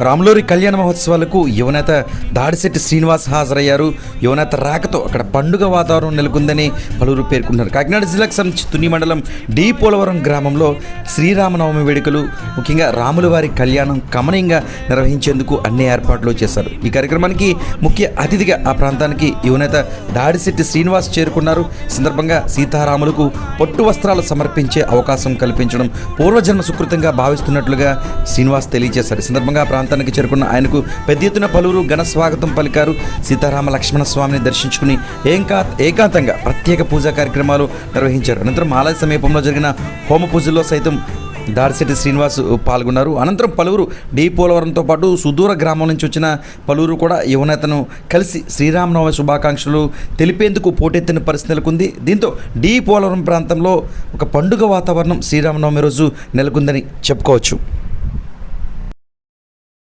రాములూరి కళ్యాణ మహోత్సవాలకు యువనేత దాడిశెట్టి శ్రీనివాస్ హాజరయ్యారు. యువనేత రాకతో అక్కడ పండుగ వాతావరణం నెలకొందని పలువురు పేర్కొన్నారు. కాకినాడ జిల్లాకు సంబంధించి తుని మండలం డి పోలవరం గ్రామంలో శ్రీరామనవమి వేడుకలు, ముఖ్యంగా రాముల వారి కళ్యాణం కమనీయంగా నిర్వహించేందుకు అన్ని ఏర్పాట్లు చేశారు. ఈ కార్యక్రమానికి ముఖ్య అతిథిగా ఆ ప్రాంతానికి యువనేత దాడిశెట్టి శ్రీనివాస్ చేరుకున్నారు. సందర్భంగా సీతారాములకు పట్టు వస్త్రాలు సమర్పించే అవకాశం కల్పించడం పూర్వజన్మ సుకృతంగా భావిస్తున్నట్లుగా శ్రీనివాస్ తెలియజేశారు. ఈ సందర్భంగా ప్రాంతానికి చేరుకున్న ఆయనకు పెద్ద ఎత్తున పలువురు ఘన స్వాగతం పలికారు. సీతారామ లక్ష్మణ స్వామిని దర్శించుకుని ఏకాంతంగా ప్రత్యేక పూజా కార్యక్రమాలు నిర్వహించారు. అనంతరం ఆలయ సమీపంలో జరిగిన హోమ పూజల్లో సైతం దాడిశెట్టి శ్రీనివాస్ పాల్గొన్నారు. అనంతరం పలువురు డి పోలవరంతో పాటు సుదూర గ్రామం నుంచి వచ్చిన పలువురు కూడా యువనేతను కలిసి శ్రీరామనవమి శుభాకాంక్షలు తెలిపేందుకు పోటెత్తిన పరిస్థితి నెలకొంది. దీంతో డి పోలవరం ప్రాంతంలో ఒక పండుగ వాతావరణం శ్రీరామనవమి రోజు నెలకొందని చెప్పుకోవచ్చు.